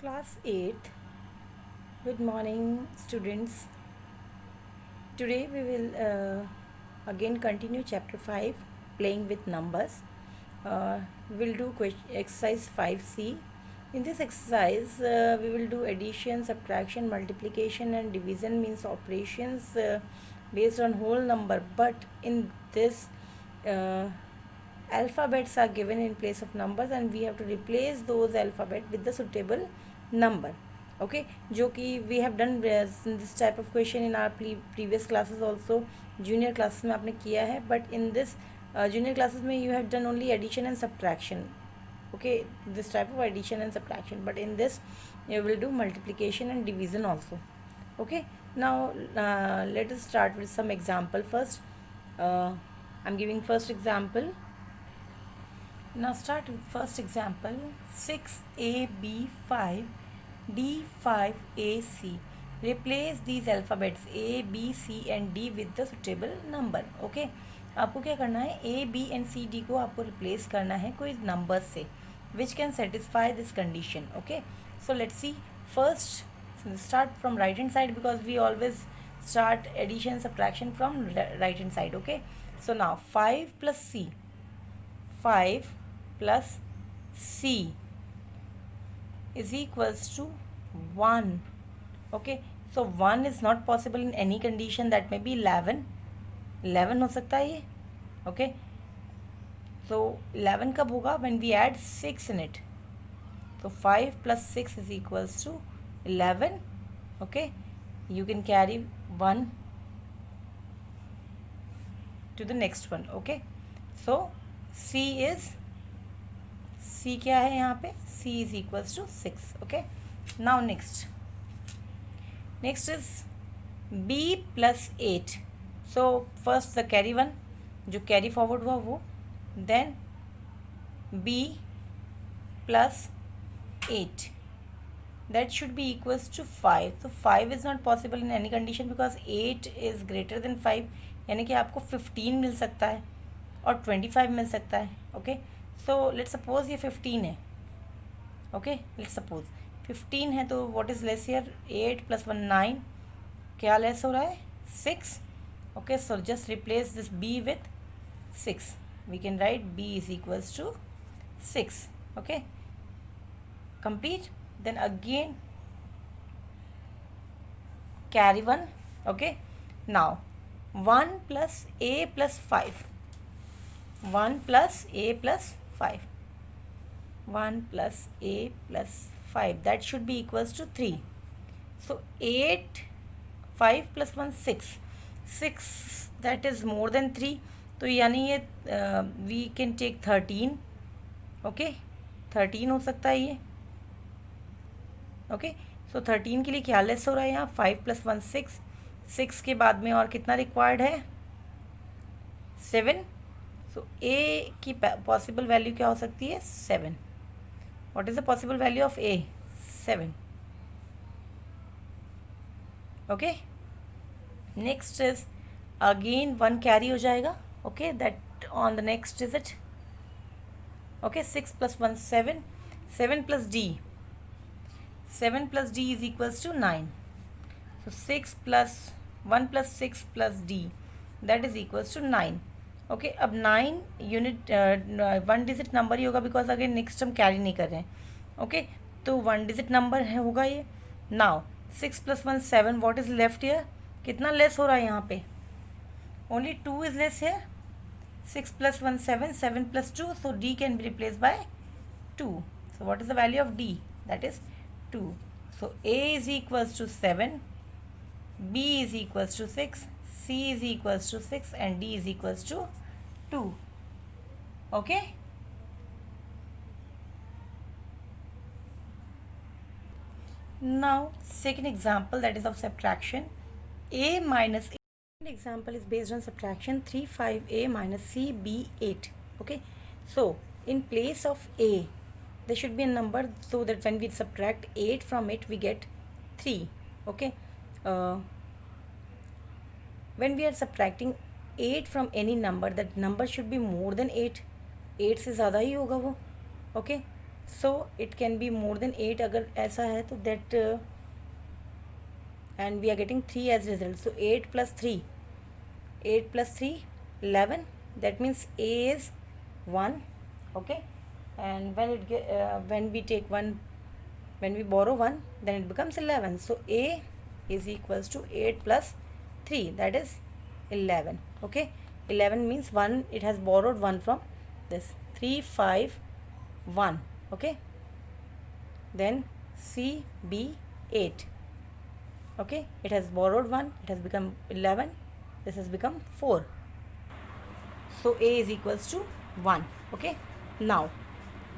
Class 8th. Good morning, students. Today we will again continue chapter 5, playing with numbers. We'll do exercise 5C. In this exercise, we will do addition, subtraction, multiplication, and division, means operations based on whole number. But in this, uh, alphabets are given in place of numbers, and we have to replace those alphabet with the suitable number. Okay, जो कि we have done this type of question in our previous classes also. Junior classes में आपने किया है, but in this junior classes में you have done only addition and subtraction. Okay, this type of addition and subtraction, but in this you will do multiplication and division also. Okay, now let us start with some example first. I'm giving first example. Now start with first example. 6AB5 D5AC. Replace these alphabets A, B, C and D with the suitable number. Okay, आपको क्या करना है, A, B and C, D को आपको replace करना है कोई number से which can satisfy this condition. Okay, so let's see. First, start from right hand side because we always start addition subtraction from right hand side. Okay, so now 5 plus C, 5 plus C is equals to 1. Okay, so 1 is not possible in any condition. That may be 11. 11 हो सकता है ये. Okay, so 11 कब होगा, when we add 6 in it. So 5 plus 6 is equals to 11. Okay, you can carry 1 to the next one. Okay, so C क्या है यहाँ पे, C is equals to 6. Okay, now next is B plus 8. so first the carry one, जो carry forward हुआ वो, then B plus 8, that should be equals to 5. so 5 is not possible in any condition because 8 is greater than 5, यानी कि आपको 15 मिल सकता है और 25 मिल सकता है. ओके, सो लेट्स सपोज ये 15 है. ओके, लेट्स सपोज 15 है, तो what is less here, 8 plus 1 9. क्या लेस हो रहा है, 6. Okay, so just replace this b with 6. We can write b is equals to 6. Okay, complete. Then again carry 1. Okay, now 1 plus a plus 5. 1 plus a plus 5. 1 plus a plus 5, that should be equals to 3. so 8, 5 plus 1 6. 6, that is more than 3. तो यानी ये we can take 13. Okay, 13 हो सकता है ये. Okay, सो 13 के लिए क्या लेस हो रहा है यहाँ, 5 प्लस 1 6. 6 के बाद में और कितना रिक्वायर्ड है, 7. सो ए की पॉसिबल वैल्यू क्या हो सकती है, 7. What is the possible value of A, 7. Okay, next is again 1 carry हो जाएगा. Okay, that on the next digit. Okay, 6 plus 1 7. 7 plus D, 7 plus d is equals to 9. so 6 plus 1 plus 6 plus d, that is equals to 9. Okay, अब 9 unit 1 digit number ही होगा because again next हम carry नहीं कर रहे हैं. Okay, तो 1 digit number है होगा ये. Now 6 plus 1 7. What is left ear, कितना लेस हो रहा है यहाँ पे, ओनली 2 इज लेस है. 6 plus 1 7. 7 plus 2, so d can be replace by 2. So what is the value of d, that is 2. so a is equals to 7, b is equals to 6, c is equals to 6 and d is equals to 2. Okay, now second example, that is of subtraction. A minus a. Second example is based on subtraction. 3 5a minus c b 8. Okay, so in place of a there should be a number, so that when we subtract 8 from it we get 3. Okay, when we are subtracting 8 from any number, that number should be more than 8. 8 से ज़्यादा ही होगा वो. Okay, so it can be more than 8 अगर ऐसा है तो that and we are getting 3 as result. So 8 plus 3, 8 plus 3, 11. That means A is 1. Okay, and when we take 1, when we borrow 1, then it becomes 11. So A is equals to 8 plus 3, that is 11. Okay, 11 means 1, it has borrowed 1 from this. 3 5 1. Okay, then C B 8. Okay, it has borrowed 1, it has become 11, this has become 4. So A is equals to 1. Okay, now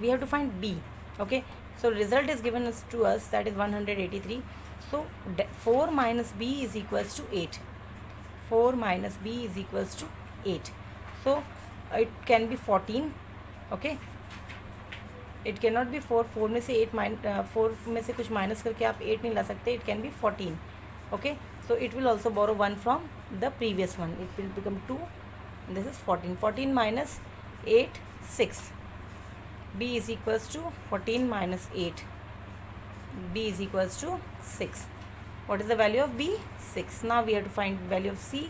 we have to find B. Okay, so result is given to us, that is 183. So 4 minus B is equals to 8. 4 minus B is equals to 8. So it can be 14. Okay, it can not B 4. 4 में से 4 में से कुछ minus करके आप 8 नहीं ला सकते. It can be 14. Okay, so it will also borrow 1 from the previous one. It will become 2. This is 14. 14 minus 8 6. B is equals to 14 minus 8. B is equals to 6. What is the value of B? 6. Now we have to find value of C.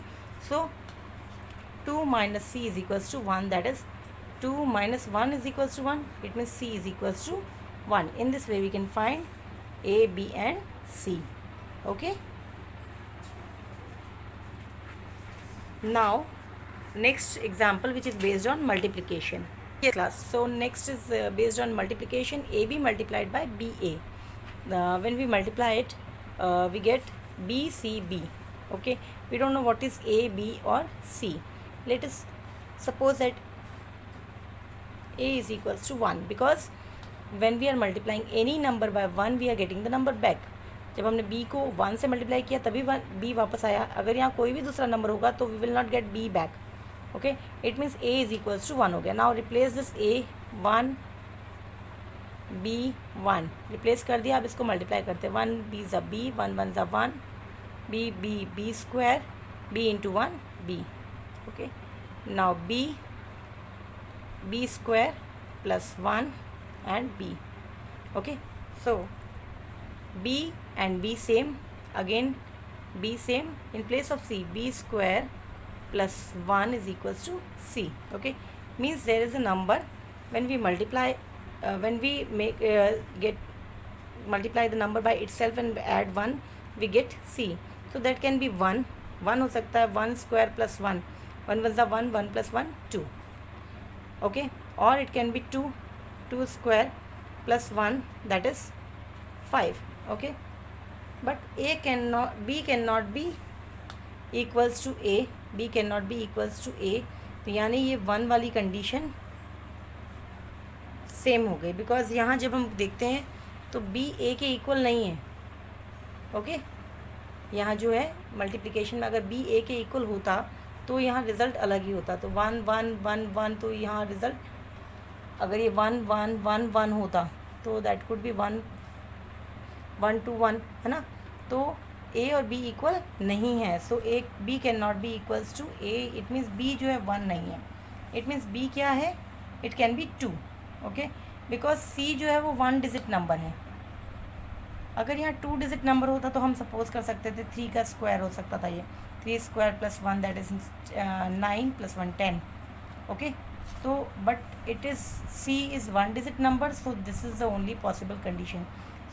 So 2 minus C is equals to 1, that is 2 minus 1 is equals to 1. It means C is equals to 1. In this way we can find A, B and C. Okay. Now next example, which is based on multiplication. Yes class. So next is based on multiplication. AB multiplied by BA. When we multiply it, we get BCB. Okay, we don't know what is A, B or C. Let us suppose that A is equals to 1, because when we are multiplying any number by 1, we are getting the number back. जब हमने B को 1 से multiply किया तभी B वापस आया. अगर यहाँ कोई भी दूसरा नंबर होगा तो we will not get B back. Okay, it means A is equals to 1 हो गया. Now replace this A 1 B 1 replace कर दिया. अब इसको मल्टीप्लाई करते हैं. 1 B ज़ा B, 1 1 ज़ा 1, B B B square, B into 1 B. Okay, now B square plus 1 and B. Okay, so B and B same, again B same. In place of C, B square plus 1 is equals to C. Okay, means there is a number when we multiply, when we make multiply the number by itself and add 1, we get C. So that can be 1 हो सकता है, 1 square plus 1, 1 1 ज़ा 1, 1 plus 1 2. Okay, or it can be 2 square plus 1, that is 5. Okay, but B cannot be equals to A. B cannot be equals to A. तो यानी ये 1 वाली condition same हो गई, बिकॉज यहाँ जब हम देखते हैं तो B A के इक्वल नहीं है. ओके, यहाँ जो है मल्टीप्लिकेशन में अगर B A के इक्वल होता तो यहाँ रिज़ल्ट अलग ही होता. तो 1 1 1 1, तो यहाँ रिज़ल्ट अगर ये 1 1 1 1 होता तो दैट कुड बी 1 1 2 1, है ना. तो A और B इक्वल नहीं है. So a B can not be equals to A. It means B जो है 1 नहीं है. इट मीन्स B क्या है? It can B 2. Okay, because C जो है वो 1 डिजिट नंबर है. अगर यहाँ 2 डिजिट नंबर होता तो हम सपोज कर सकते थे 3 का स्क्वायर हो सकता था. ये 3 square plus 1, that is 9 plus 1 10. Okay, so but it is C is 1 digit number, so this is the only possible condition.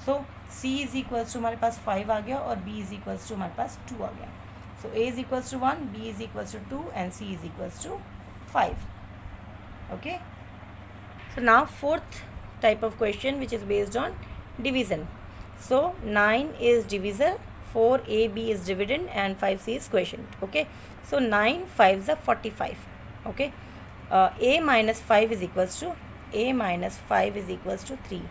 So C is equals to हमारे पास 5 आ गया और B is equals to हमारे पास 2 आ गया. So A is equals to 1, B is equals to 2 and C is equals to 5. Okay, so now fourth type of question, which is based on division. So 9 is divisor, 4AB is dividend and 5C is quotient. Okay, so 9 5s are 45. Okay, A minus 5 is equals to 3.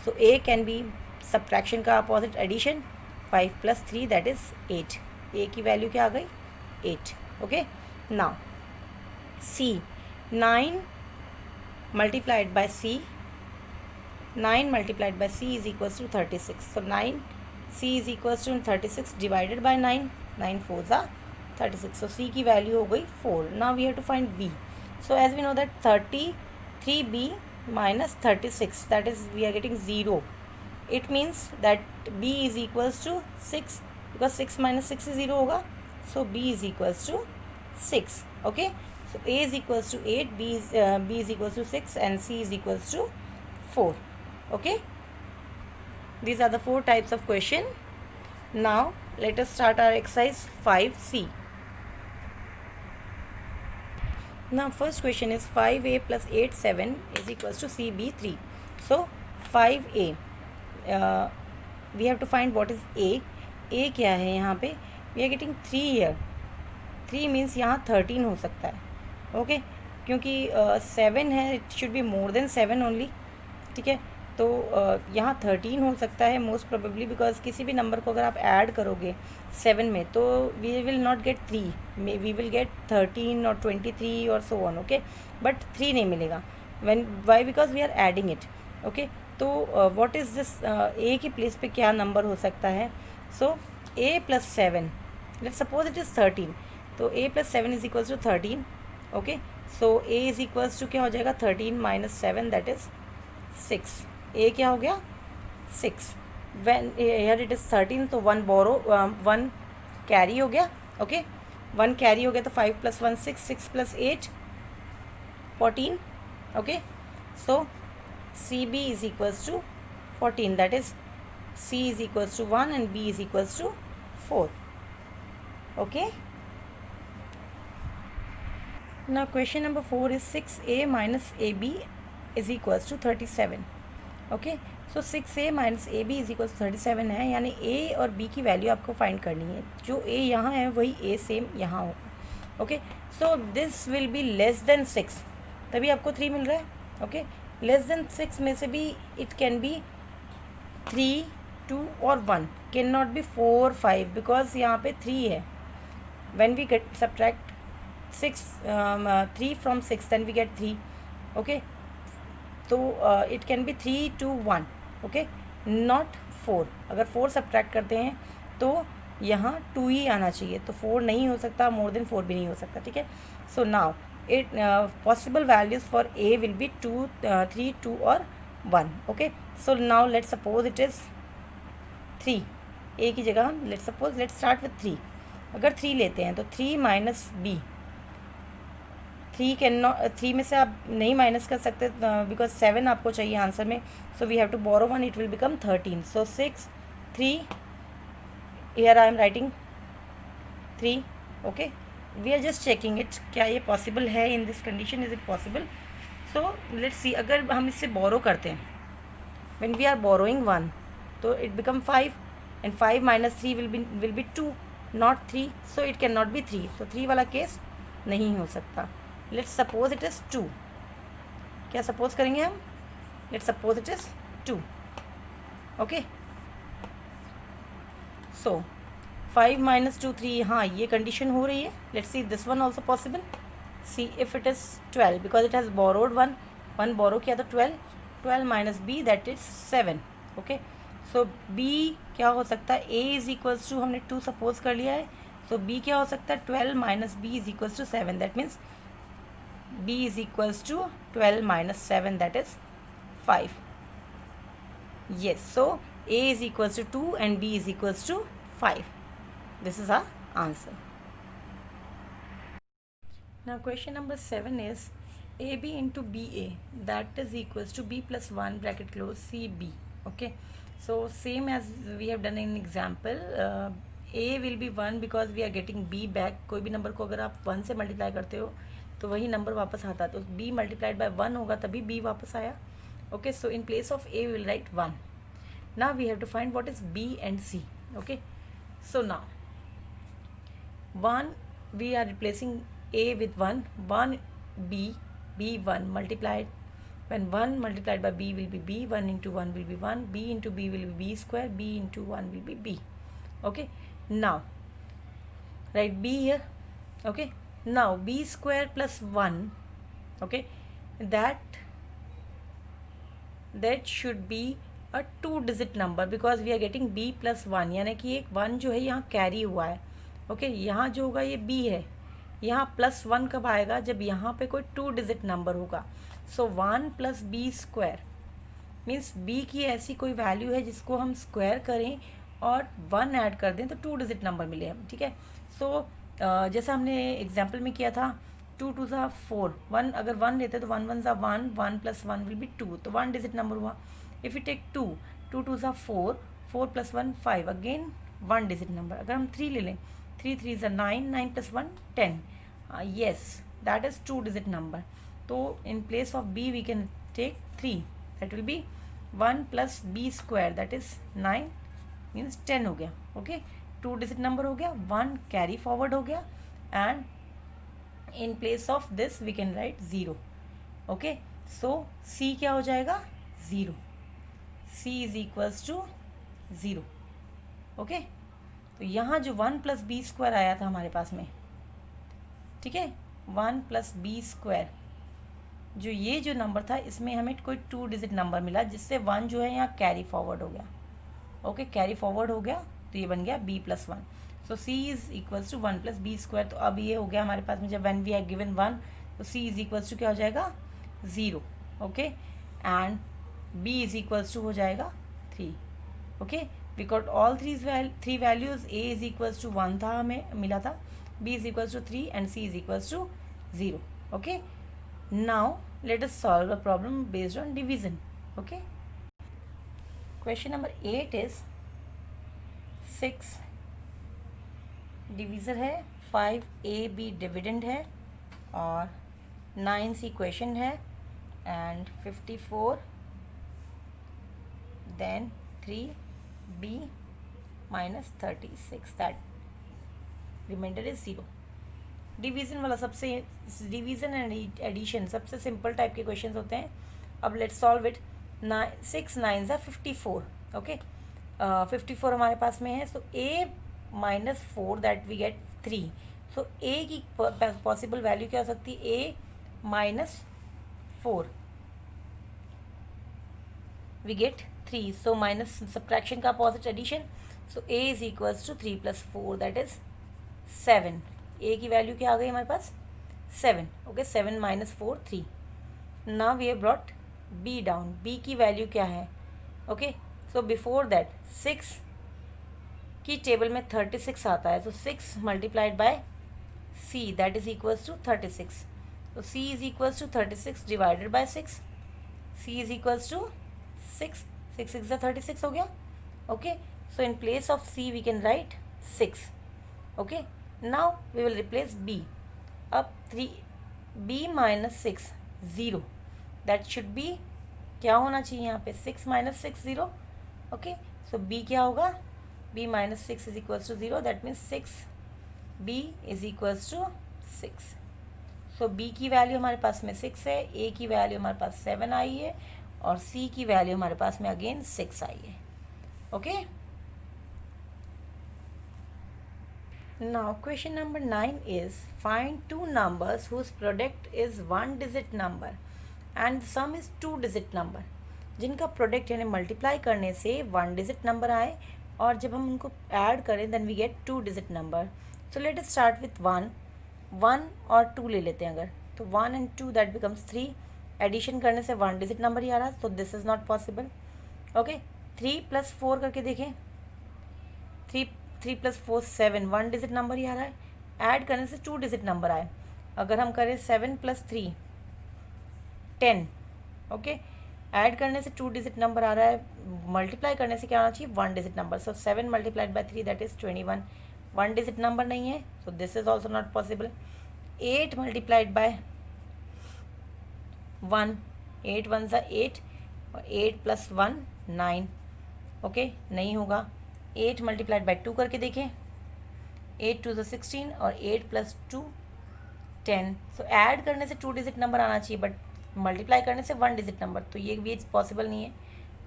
So A can be subtraction का opposite addition. 5 plus 3, that is 8. A की वैल्यू क्या आ गई? 8. Okay, now C, 9 multiplied by C, 9 multiplied by C is equals to 36. So 9 C is equals to 36 divided by 9. 9 4s are 36. So C की value हो गई 4. Now we have to find B. So as we know that 33B minus 36, that is we are getting 0. It means that b is equals to 6, because 6 minus 6 is 0 होगा. So b is equals to 6. Okay, so a is equals to 8, b is equals to 6, and c is equals to 4. Okay, these are the 4 types of question. Now let us start our exercise 5c. Now first question is 5a plus 8 7 is equals to cb 3. So 5a, we have to find what is a. a क्या है यहाँ पे? we are getting 3 here. 3 means यहाँ 13 हो सकता है. Okay, क्योंकि 7 है, it should be more than 7 only. ठीक है, तो यहाँ 13 हो सकता है मोस्ट प्रोबेबली, बिकॉज किसी भी नंबर को अगर आप ऐड करोगे 7 में तो we will not get 3, we will get 13 और 23 और सो ऑन. ओके, बट 3 नहीं मिलेगा. Why? Because we are adding it. Okay, तो व्हाट इज़ दिस? ए की प्लेस पे क्या नंबर हो सकता है? So a plus 7, let's suppose it is 13, तो a plus 7 is equals to 13. Okay, so a is equals to क्या हो जाएगा? 13 माइनस 7, दैट इज़ 6. a क्या हो गया? 6. व्हेन हियर इट इज़ 13, तो 1 बोरो, 1 कैरी हो गया. ओके, 1 कैरी हो गया, तो 5 plus 1 6, 6 plus 8 14. Okay, so cb is equals to 14, that is c is equals to 1 and b is equals to 4. Okay, now question number 4 is 6a minus ab is equals to 37. Okay, so 6a minus ab is equals to 37 है, यानी a और b की value आपको find करनी है. जो a यहाँ है वही a सेम यहाँ होगा. Okay, so this will be less than 6, तभी आपको 3 मिल रहा है. ओके, लेस देन 6 में से भी इट कैन बी 3, 2 और 1, कैन नॉट बी 4, 5, बिकॉज यहाँ पे 3 है. When we get subtract 3 from 6, then we get 3. Okay, तो it can be 3, 2, 1. Okay, not 4. अगर 4 सब्ट्रैक्ट करते हैं तो यहाँ 2 ही आना चाहिए, तो 4 नहीं हो सकता, मोर देन 4 भी नहीं हो सकता. ठीक है, so now it possible values for a will be 2, 3, 2 or 1. Okay, so now let's suppose it is 3. a की जगह हम let's start with 3. अगर 3 लेते हैं तो 3 माइनस b, 3 कैन नॉट, 3 में से आप नहीं माइनस कर सकते बिकॉज 7 आपको चाहिए आंसर में. So we have to borrow 1, it will become 13. So 6, 3, here I am writing 3. Okay, we are just checking it, क्या ये पॉसिबल है in this condition, is it possible? So let's see, अगर हम इससे बोरो करते हैं, व्हेन वी आर बोरोइंग 1, तो it become 5, and 5 minus 3 will be 2, not 3. So it can not B 3. तो 3 वाला केस नहीं हो सकता. Let's suppose it is 2. क्या सपोज करेंगे हम? Let's suppose it is 2. Okay, so 5 minus 2, 3, हाँ ये कंडीशन हो रही है. Let's see this one also possible. See if it is 12, because it has borrowed 1 बोरो किया तो 12 minus b, that is 7. Okay, so b क्या हो सकता है? a इज इक्वल्स टू, हमने 2 सपोज कर लिया है, सो b क्या हो सकता है? 12 minus b is equals to 7, that means b is equals to 12 minus 7, that is 5. yes, so a is equals to 2 and b is equals to 5. This is our answer. Now question number 7 is AB into BA, that is equals to B plus 1 bracket close CB. Okay, so same as we have done in example, A will be 1 because we are getting B back. कोई भी number को अगर आप 1 से multiply करते हो तो वही नंबर वापस आता है, तो B मल्टीप्लाइड बाय 1 होगा तभी B वापस आया. Okay, so in place of A we will write 1. Now we have to find what is B and C. Okay, so now 1, we are replacing a with 1, 1 b, b 1 multiplied, when 1 multiplied by b will be b, 1 into 1 will be 1, b into b will be b square, b into 1 will be b. Okay, now write b here. Okay, now b square plus 1, okay, that should be a 2-digit number because we are getting b plus 1, यानी कि एक 1 जो है यहाँ carry हुआ है. Okay, यहाँ जो होगा ये b है, यहाँ प्लस 1 कब आएगा? जब यहाँ पे कोई 2-digit नंबर होगा. So 1 plus b square means b की ऐसी कोई वैल्यू है जिसको हम स्क्वायर करें और 1 ऐड कर दें तो 2 डिजिट नंबर मिले हम, ठीक है। सो जैसा हमने एग्जाम्पल में किया था, 2 2 ज़ा 4, 1 अगर 1 लेते तो 1 1 ज़ा 1, 1 प्लस 1 विल बी 2, तो 1 डिजिट नंबर हुआ। इफ़ यू टेक 2, 2 2 ज़ा 4, 4 प्लस 1 5, अगेन 1 डिजिट नंबर। अगर हम 3 ले लें, 3 3 ज़ा 9, 9 plus 1 10, yes that is 2 digit number. तो in place of b we can take 3, that will be 1 plus b square, that is 9 means 10 हो गया, ओके। 2 डिजिट नंबर हो गया, 1 कैरी फॉरवर्ड हो गया, and in place of this we can write 0, okay. So c क्या हो जाएगा, 0, c is equals to 0, okay. तो यहाँ जो 1 प्लस बी स्क्वायर आया था हमारे पास में, ठीक है, 1 प्लस बी स्क्वायर, जो ये जो नंबर था इसमें हमें कोई 2 डिजिट नंबर मिला, जिससे 1 जो है यहाँ कैरी फॉरवर्ड हो गया, ओके, कैरी फॉरवर्ड हो गया, तो ये बन गया b plus 1। So c is equals to 1 plus b square. तो अब ये हो गया हमारे पास में, जब व्हेन वी हैव गिवन 1 तो c इज इक्वल्स टू क्या हो जाएगा, 0, okay, and b is equals to हो जाएगा 3, okay. We got all three values, a is equals to 1 था हमें मिला था, b is equals to 3 and c is equals to 0, okay. Now let us solve a problem based on division, okay. Question number 8 is 6 divisor है, 5ab dividend है, और 9c question है, and 54 then 3b minus 36, that remainder is 0। Division वाला सबसे, division and addition सबसे simple type के questions होते हैं। अब लेट्स सॉल्व इट। 6 9 ज़ा 54, ओके, 54 हमारे पास में है। So a minus 4 that we get 3। So a की पॉसिबल वैल्यू क्या हो सकती है, a minus 4 we get 3। So minus subtraction का opposite addition. So a is equals to 3 plus 4 that is 7। a की वैल्यू क्या आ गई हमारे पास, 7, okay. 7 minus 4 3। Now we have brought b down, b की वैल्यू क्या है, ओके। सो बिफोर दैट 6 की टेबल में 36 आता है, तो 6 multiplied by c that is equals to 36। तो c is equals to 36 divided by 6, c is equals to 6, 6 6 36 हो गया, okay. So in place of c we can write 6, okay. Now we will replace b. अब 3b minus 6 0, that should be क्या होना चाहिए यहाँ पे, 6 minus 6 0, okay. सो b क्या होगा, b minus 6 is equals to 0, that means 6b is equals to 6। So b की value हमारे पास में 6 है, a की वैल्यू हमारे पास 7 आई है, और c की वैल्यू हमारे पास में अगेन 6 आई है, okay. Now question number 9 is find two numbers whose product is 1 digit number and sum is 2 digit number, जिनका प्रोडक्ट यानी मल्टीप्लाई करने से 1 डिजिट नंबर आए, और जब हम उनको ऐड करें then we get 2 digit number. So let us start with 1 और 2 ले लेते हैं अगर, तो 1 and 2 दैट बिकम्स 3। एडिशन करने से 1 डिजिट नंबर ही आ रहा है, so this is not possible, okay. 3 plus 4 करके देखें, 3 प्लस 4 7, 1 डिजिट नंबर ही आ रहा है। ऐड करने से 2 डिजिट नंबर आए। अगर हम करें 7 प्लस 3 10, ओके। ऐड करने से 2 डिजिट नंबर आ रहा है, मल्टीप्लाई करने से क्या आना चाहिए, 1 digit number. So 7 multiplied by 3 that is 21, 1 digit number नहीं है, so this is also not possible. 8 multiplied by 1, 8 1 ज़ा 8, और 8 प्लस 1 9, ओके, नहीं होगा। 8 मल्टीप्लाइड बाई 2 करके देखें, 8 2 ज़ा 16, और 8 प्लस 2 10। सो ऐड करने से 2 डिजिट नंबर आना चाहिए, बट मल्टीप्लाई करने से 1 डिजिट नंबर, तो ये भी पॉसिबल नहीं है।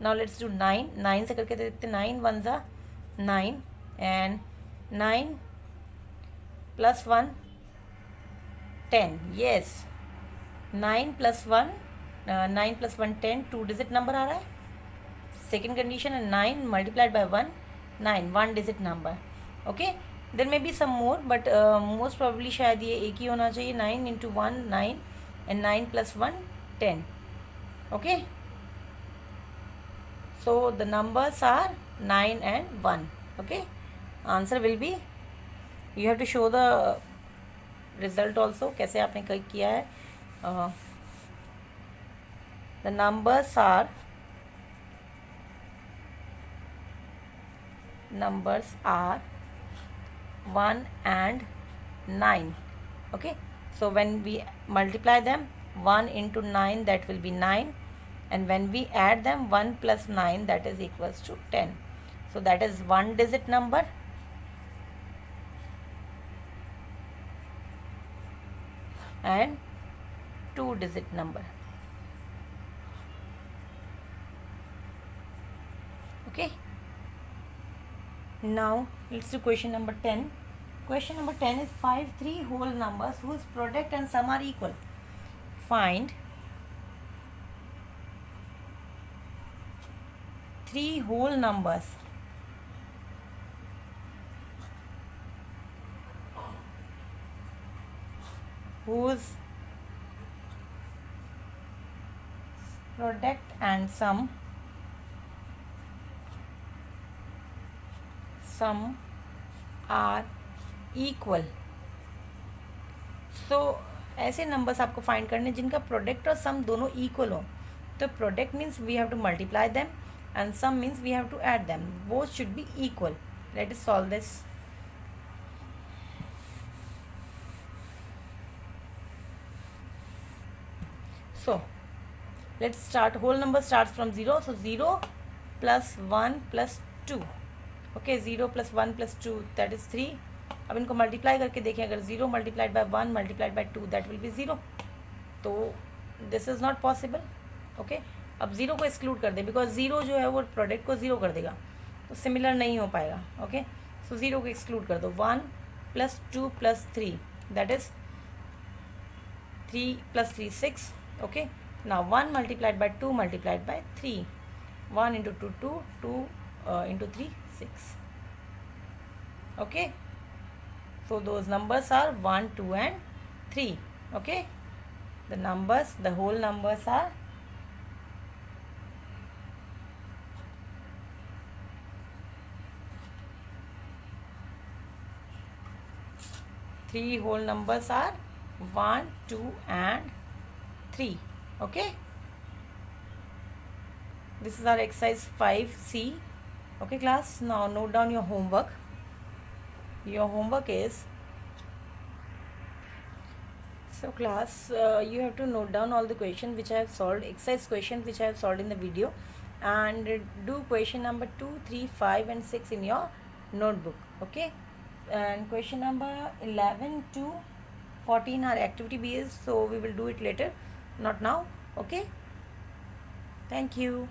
नाउ लेट्स डू 9 से करके देखते हैं। 9 1 ज़ा 9, and 9 plus 1 10, yes, 9 plus 1 10, 2 digit number आ रहा है। सेकेंड कंडीशन है 9 multiplied by 1 9, 1 digit number, okay. There may be some more, but most probably शायद ये एक ही होना चाहिए। 9 into 1 9, and 9 plus 1 10. Okay, so the numbers are 9 and 1. Okay, answer will be, you have to show the result also, कैसे आपने किया है. The numbers are 1 and 9. Okay, so when we multiply them, 1 into 9, that will be 9, and when we add them, 1 plus 9, that is equals to 10. So that is one digit number, and two digit number. Okay, now let's do question number 10. Question number 10 is 5 3 whole numbers whose product and sum are equal. Find 3 whole numbers whose product and sum are equal. So ऐसे numbers आपको find करने जिनका product और sum दोनों equal हो. तो product means we have to multiply them and sum means we have to add them. Both should be equal. Let us solve this. So let's start. Whole number starts from 0. So 0 plus 1 plus 2. Okay, 0 plus 1 plus 2, that is 3. अब इनको multiply करके देखें, अगर 0 multiplied by 1 multiplied by 2, that will be 0. तो this is not possible. Okay, अब 0 को exclude कर दें, बिकॉज 0 जो है वो प्रोडक्ट को 0 कर देगा, तो सिमिलर नहीं हो पाएगा. ओके, सो 0 को एक्सक्लूड कर दो. 1 plus 2 plus 3, that is 3 plus 3 6. Okay, now 1 multiplied by 2 multiplied by 3. 1 into 2 2, 2 into 3 6. Okay, so those numbers are 1 2 and 3. Okay, the whole numbers are 3 whole numbers are 1 2 and 3. Okay, this is our exercise 5C. Okay class, now note down your homework. Your homework is, so class, you have to note down all the questions which I have solved, exercise questions which I have solved in the video, and do question number 2 3 5 and 6 in your notebook. Okay, and question number 11 to 14 are activity based, so we will do it later, not now. Okay, thank you.